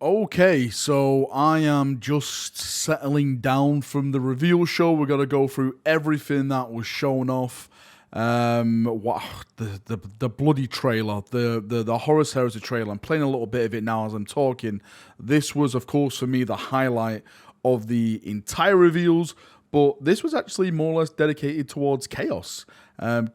Okay, so I am just settling down from the reveal show. We're gonna go through everything that was shown off. What the bloody trailer, the Horus Heresy trailer. I'm playing a little bit of it now as I'm talking. This was, of course, for me the highlight of the entire reveals. But this was actually more or less dedicated towards Chaos.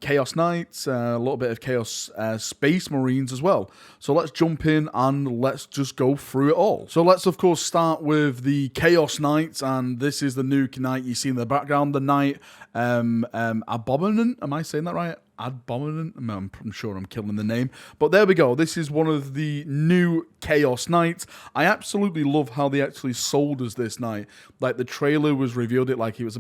Chaos Knights, a little bit of Chaos Space Marines as well. So let's jump in and let's just go through it all. So let's, of course, start with the Chaos Knights. And this is the new knight you see in the background. The knight Abominant. Am I saying that right? Abominant? I'm sure I'm killing the name. But there we go. This is one of the new Chaos Knights. I absolutely love how they actually sold us this knight. Like, the trailer was revealed it like it was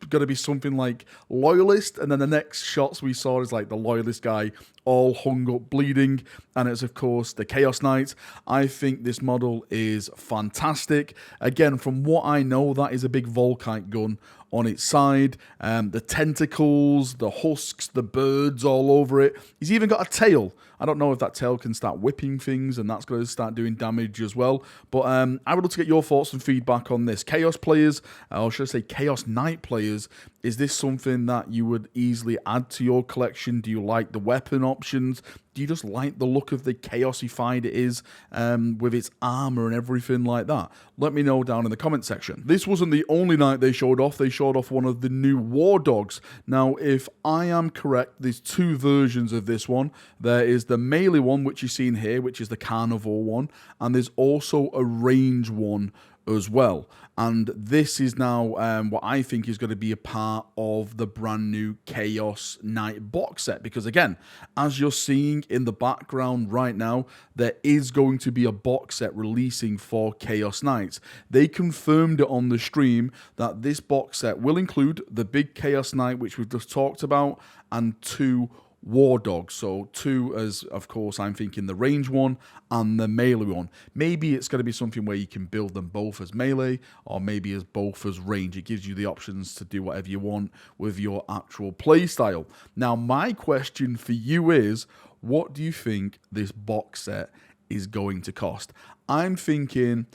going to be something like Loyalist, and then the next shots we saw is like the Loyalist guy all hung up bleeding, and it's of course the Chaos Knight. I think this model is fantastic. Again, from what I know, that is a big Volkite gun on its side. The tentacles, the husks, the birds all over it. He's even got a tail. I don't know if that tail can start whipping things and that's going to start doing damage as well. But I would love to get your thoughts and feedback on this. Chaos players, or should I say Chaos Knight players, is this something that you would easily add to your collection? Do you like the weapon options? Do you just like the look of the chaosified it is with its armor and everything like that? Let me know down in the comment section. This wasn't the only knight they showed off. They showed off one of the new war dogs. Now, if I am correct, there's two versions of this one. There is the melee one, which you've seen here, which is the carnivore one, and there's also a range one as well. And this is now what I think is going to be a part of the brand new Chaos Knight box set, because again, as you're seeing in the background right now, there is going to be a box set releasing for Chaos Knights. They confirmed it on the stream that this box set will include the big Chaos Knight, which we've just talked about, and two war dogs. So two, as of course I'm thinking the range one and the melee one. Maybe it's going to be something where you can build them both as melee, or maybe as both as range. It gives you the options to do whatever you want with your actual play style. Now, my question for you is, what do you think this box set is going to cost? I'm thinking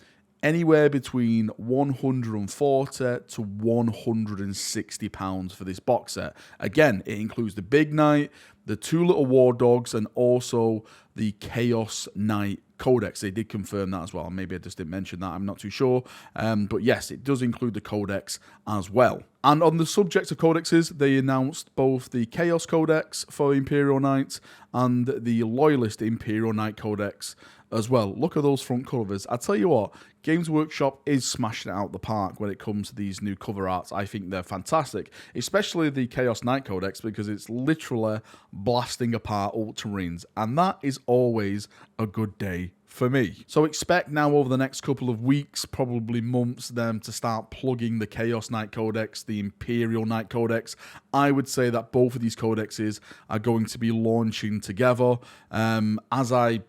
anywhere between £140 to £160 for this box set. Again, it includes the big knight, the two little war dogs, and also the Chaos Knight Codex. They did confirm that as well. Maybe I just didn't mention that. I'm not too sure. But yes, it does include the Codex as well. And on the subject of codexes, they announced both the Chaos Codex for Imperial Knights and the Loyalist Imperial Knight Codex as well. Look at those front covers. I tell you what, Games Workshop is smashing it out the park when it comes to these new cover arts. I think they're fantastic, especially the Chaos Knight Codex, because it's literally blasting apart Ultramarines, and that is always a good day for me. So expect now over the next couple of weeks, probably months, them to start plugging the Chaos Knight Codex, the Imperial Knight Codex. I would say that both of these codexes are going to be launching together. As I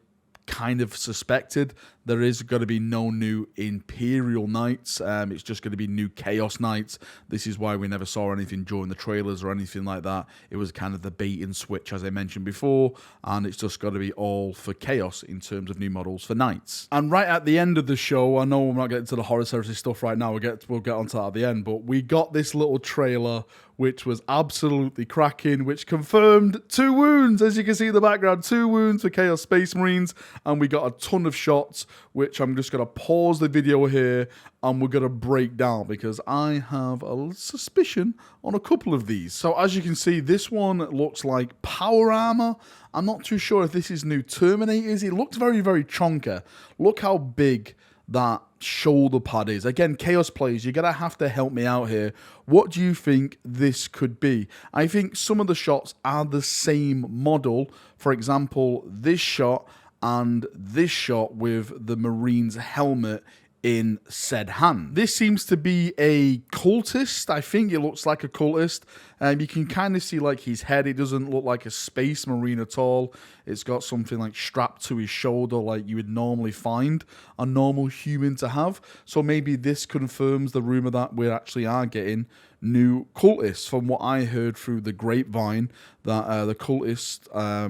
kind of suspected, there is going to be no new Imperial Knights. It's just going to be new Chaos Knights. This is why we never saw anything during the trailers or anything like that. It was kind of the bait and switch, as I mentioned before, and it's just got to be all for Chaos in terms of new models for Knights. And right at the end of the show, I know we're not getting to the Horus Heresy stuff right now, we'll get onto that at the end, but we got this little trailer which was absolutely cracking, which confirmed 2 wounds, as you can see in the background, 2 wounds for Chaos Space Marines, and we got a ton of shots, which I'm just going to pause the video here and we're going to break down, because I have a suspicion on a couple of these. So as you can see, this one looks like power armor. I'm not too sure if this is new Terminators. It looks very, very chonky. Look how big that shoulder pad is. Again, Chaos players, you're going to have to help me out here. What do you think this could be? I think some of the shots are the same model. For example, this shot and this shot with the Marine's helmet in said hand. This seems to be a cultist. I think it looks like a cultist. You can kind of see like his head. It doesn't look like a space marine at all. It's got something like strapped to his shoulder like you would normally find a normal human to have. So maybe this confirms the rumor that we actually are getting new cultists. From what I heard through the grapevine, that the cultists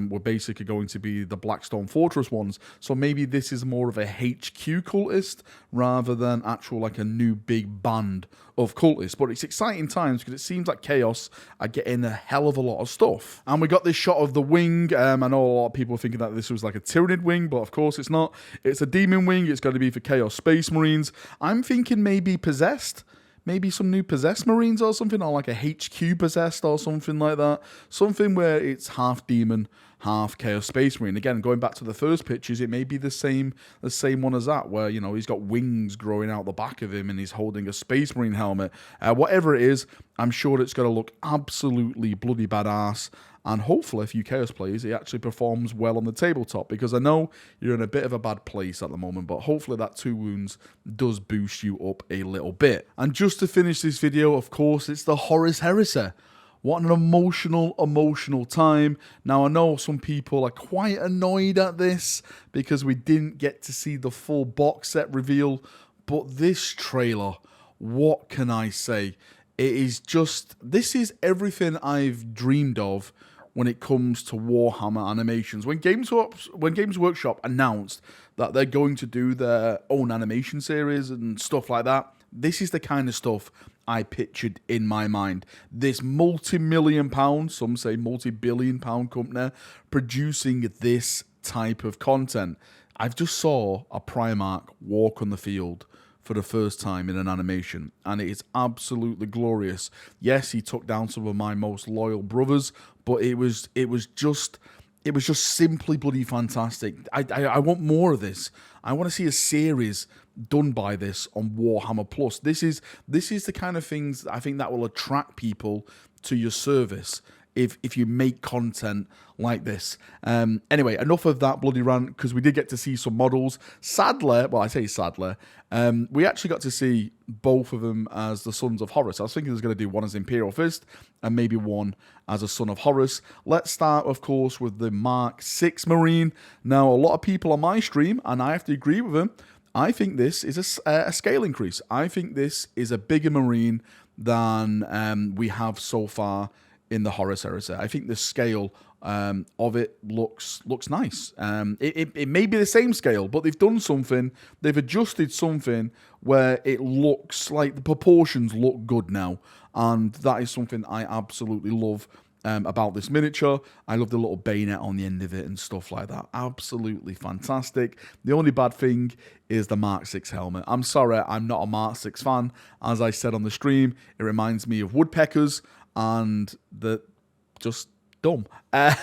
were basically going to be the Blackstone Fortress ones. So maybe this is more of a HQ cultist rather than actual like a new big band of cultists. But it's exciting times because it seems like Chaos are getting a hell of a lot of stuff. And we got this shot of the wing. I know a lot of people are thinking that this was like a Tyranid wing, but of course it's not. It's a demon wing. It's going to be for Chaos Space Marines. I'm thinking maybe possessed. Maybe some new possessed Marines or something, or like a HQ possessed or something like that. Something where it's half demon, half Chaos Space Marine. Again, going back to the first pictures, it may be the same one as that, where, you know, he's got wings growing out the back of him and he's holding a Space Marine helmet. Whatever it is, I'm sure it's going to look absolutely bloody badass. And hopefully, if you Chaos players, it actually performs well on the tabletop, because I know you're in a bit of a bad place at the moment, but hopefully that 2 wounds does boost you up a little bit. And just to finish this video, of course, it's the Horus Heresy. What an emotional time. Now, I know some people are quite annoyed at this because we didn't get to see the full box set reveal, but this trailer, what can I say? It is just, this is everything I've dreamed of when it comes to Warhammer animations. When Games Workshop announced that they're going to do their own animation series and stuff like that, this is the kind of stuff I pictured in my mind. This multi-million pound, some say multi-billion pound company producing this type of content. I've just saw a Primarch walk on the field for the first time in an animation, and it is absolutely glorious. Yes, he took down some of my most loyal brothers, but it was just simply bloody fantastic. I want more of this. I want to see a series done by this on Warhammer Plus. This is the kind of things I think that will attract people to your service if you make content like this. Anyway, enough of that bloody rant, because we did get to see some models. Sadly, well, I say sadly, we actually got to see both of them as the Sons of Horus. I was thinking I was going to do one as Imperial Fist and maybe one as a Son of Horus. Let's start, of course, with the Mark 6 Marine. Now, a lot of people on my stream, and I have to agree with them, I think this is a scale increase. I think this is a bigger Marine than we have so far in the Horus Heresy. I think the scale of it looks nice. It may be the same scale, but they've done something. They've adjusted something where it looks like the proportions look good now, and that is something I absolutely love about this miniature. I love the little bayonet on the end of it and stuff like that. Absolutely fantastic. The only bad thing is the Mark 6 helmet. I'm sorry, I'm not a Mark 6 fan. As I said on the stream, it reminds me of woodpeckers, and just dumb. Yeah,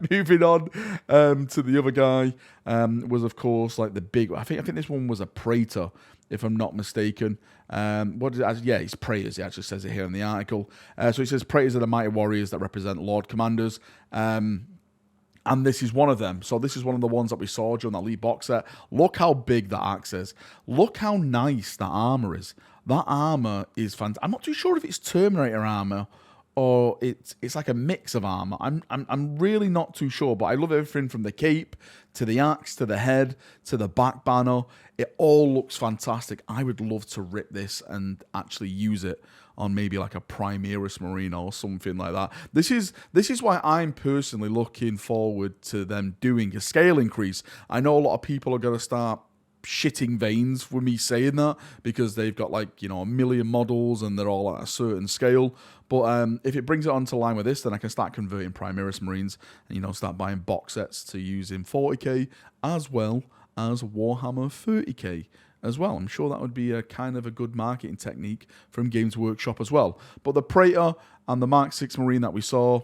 moving on to the other guy was, of course, like the big. I think this one was a Praetor, if I'm not mistaken. What is it? Yeah, it's Praetors. It actually says it here in the article. So it says Praetors are the mighty warriors that represent Lord Commanders. And this is one of them. So this is one of the ones that we saw during that Elite box set. Look how big that axe is. Look how nice that armor is. That armor is fantastic. I'm not too sure if it's Terminator armor or it's like a mix of armor. I'm really not too sure, but I love everything from the cape to the axe to the head to the back banner. It all looks fantastic. I would love to rip this and actually use it on maybe like a Primaris Marine or something like that. This is why I'm personally looking forward to them doing a scale increase. I know a lot of people are going to start shitting veins for me saying that, because they've got like, you know, a million models and they're all at a certain scale. But if it brings it onto line with this, then I can start converting Primaris Marines and, you know, start buying box sets to use in 40k as well as Warhammer 30k as well. I'm sure that would be a kind of a good marketing technique from Games Workshop as well. But the Praetor and the Mark 6 Marine that we saw,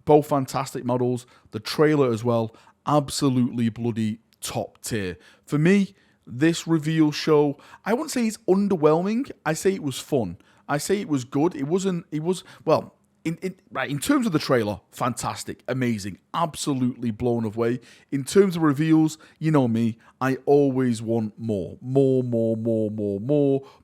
both fantastic models. The trailer as well, absolutely bloody top tier. For me, this reveal show, I wouldn't say it's underwhelming. I say it was fun. I say it was good. It was well, in terms of the trailer, fantastic, amazing, absolutely blown away. In terms of reveals, you know me, I always want more.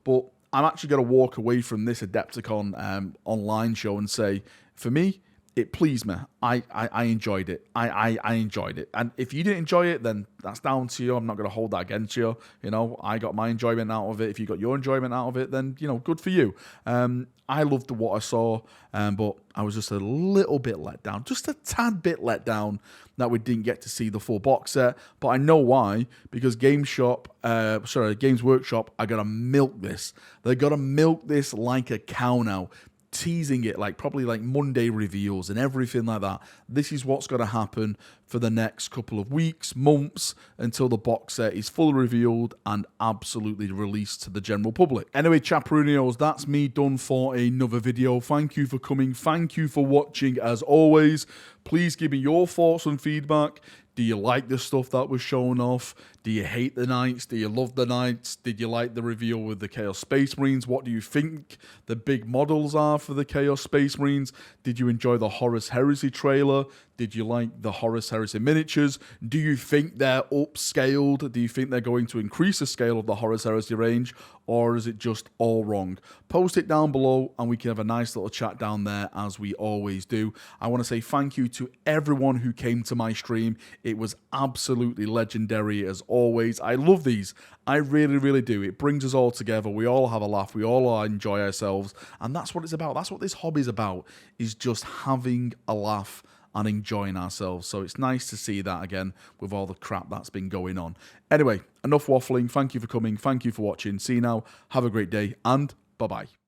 But I'm actually going to walk away from this Adepticon online show and say, for me, it pleased me. I enjoyed it. I enjoyed it. And if you didn't enjoy it, then that's down to you. I'm not going to hold that against you. You know, I got my enjoyment out of it. If you got your enjoyment out of it, then, you know, good for you. I loved what I saw, but I was just a little bit let down. Just a tad bit let down that we didn't get to see the full box set. But I know why. Because Games Workshop are going to milk this. They're going to milk this like a cow now. Teasing it like probably like Monday reveals and everything like that. This is what's going to happen for the next couple of weeks, months, until the box set is fully revealed and absolutely released to the general public. Anyway, Chaperonios, that's me done for another video. Thank you for coming. Thank you for watching as always. Please give me your thoughts and feedback. Do you like the stuff that was shown off? Do you hate the Knights? Do you love the Knights? Did you like the reveal with the Chaos Space Marines? What do you think the big models are for the Chaos Space Marines? Did you enjoy the Horus Heresy trailer? Did you like the Horus Heresy miniatures? Do you think they're upscaled? Do you think they're going to increase the scale of the Horus Heresy range? Or is it just all wrong? Post it down below and we can have a nice little chat down there as we always do. I want to say thank you to everyone who came to my stream. It was absolutely legendary as always. I love these. I really, really do. It brings us all together. We all have a laugh. We all enjoy ourselves. And that's what it's about. That's what this hobby's about, is just having a laugh and enjoying ourselves. So it's nice to see that again with all the crap that's been going on. Anyway, enough waffling. Thank you for coming. Thank you for watching. See you now. Have a great day and bye-bye.